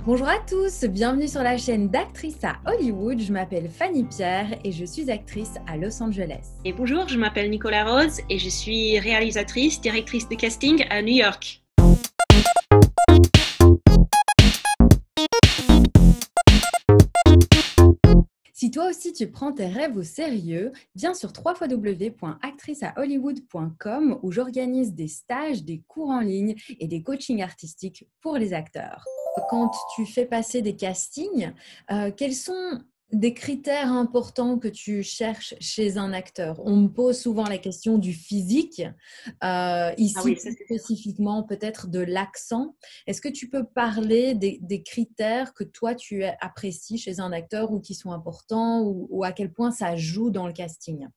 Bonjour à tous, bienvenue sur la chaîne d'Actrices à Hollywood. Je m'appelle Fanny Pierre et je suis actrice à Los Angeles. Et bonjour, je m'appelle Nicolas Rose et je suis réalisatrice, directrice de casting à New York. Si toi aussi tu prends tes rêves au sérieux, viens sur www.actriceahollywood.com où j'organise des stages, des cours en ligne et des coachings artistiques pour les acteurs. Quand tu fais passer des castings, quels sont des critères importants que tu cherches chez un acteur? On me pose souvent la question du physique, Ah ici oui, ça plus c'est sûr. spécifiquement peut-être de l'accent. Est-ce que tu peux parler des critères que toi tu apprécies chez un acteur ou qui sont importants ou à quel point ça joue dans le casting?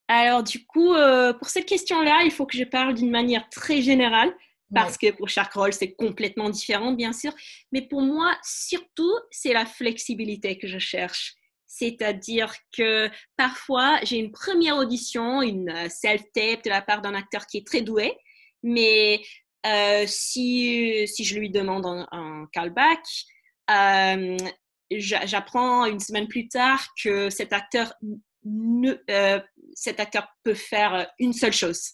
Alors du coup, pour cette question-là, il faut que je parle d'une manière très générale Oui. parce que pour chaque rôle, c'est complètement différent, bien sûr. Mais pour moi, surtout, c'est la flexibilité que je cherche. C'est-à-dire que parfois, j'ai une première audition, une self-tape de la part d'un acteur qui est très doué, mais si je lui demande un callback, euh, j'apprends une semaine plus tard que ne, euh, cet acteur peut faire une seule chose.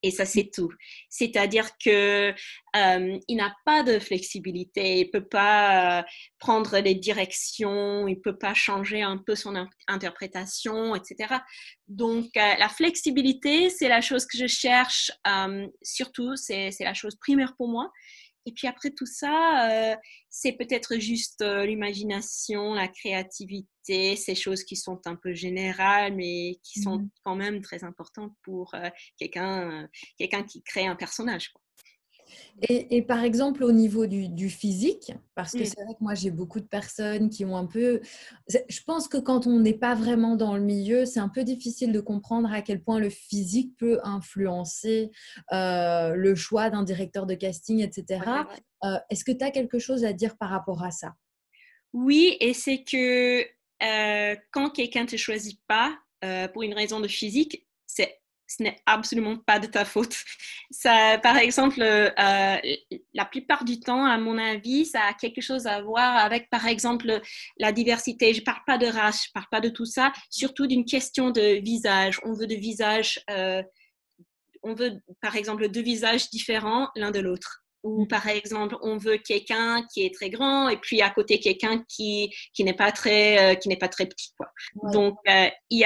Et ça, c'est tout. C'est-à-dire que il n'a pas de flexibilité, il peut pas prendre des directions, il peut pas changer un peu son interprétation, etc. Donc, la flexibilité, c'est la chose que je cherche. Surtout, c'est la chose primaire pour moi. Et puis après tout ça, c'est peut-être juste l'imagination, la créativité, ces choses qui sont un peu générales, mais qui sont Mhm. quand même très importantes pour quelqu'un qui crée un personnage, quoi. Et par exemple, au niveau du physique, parce que Mm. c'est vrai que moi, j'ai beaucoup de personnes qui ont un peu... Je pense que quand on n'est pas vraiment dans le milieu, c'est un peu difficile de comprendre à quel point le physique peut influencer le choix d'un directeur de casting, Ouais, c'est etc. vrai. Est-ce que tu as quelque chose à dire par rapport à ça? Oui, et c'est que quand quelqu'un ne te choisit pas pour une raison de physique, ce n'est absolument pas de ta faute. Ça, par exemple, la plupart du temps, à mon avis, ça a quelque chose à voir avec, par exemple, la diversité. Je ne parle pas de race, je ne parle pas de tout ça, surtout d'une question de visage. On veut, par exemple, deux visages différents l'un de l'autre. Ou par exemple, on veut quelqu'un qui est très grand et puis à côté quelqu'un qui n'est pas très petit, quoi. Ouais. Donc, il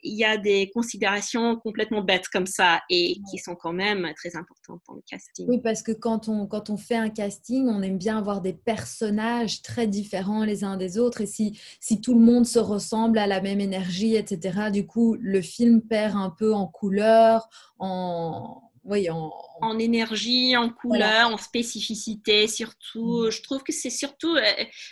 y a des considérations complètement bêtes comme ça et qui sont quand même très importantes dans le casting. Oui, parce que quand on fait un casting, on aime bien avoir des personnages très différents les uns des autres. Et si tout le monde se ressemble à la même énergie, etc., du coup, le film perd un peu en couleur, oui, En énergie, en voilà. couleur, en spécificité, surtout. Je trouve que c'est surtout,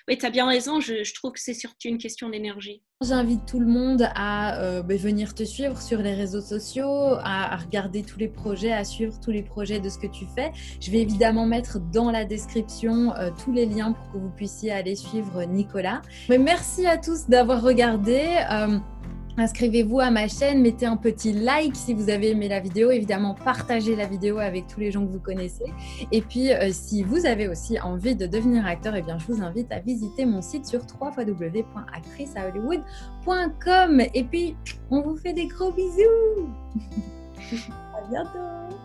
oui, tu as bien raison, je trouve que c'est surtout une question d'énergie. J'invite tout le monde à venir te suivre sur les réseaux sociaux, à regarder tous les projets, à suivre tous les projets de ce que tu fais. Je vais évidemment mettre dans la description tous les liens pour que vous puissiez aller suivre Nicolas. Mais merci à tous d'avoir regardé. Inscrivez-vous à ma chaîne, mettez un petit like si vous avez aimé la vidéo. Évidemment, partagez la vidéo avec tous les gens que vous connaissez. Et puis, si vous avez aussi envie de devenir acteur, eh bien, je vous invite à visiter mon site sur www.actriceahollywood.com. Et puis, on vous fait des gros bisous. À bientôt.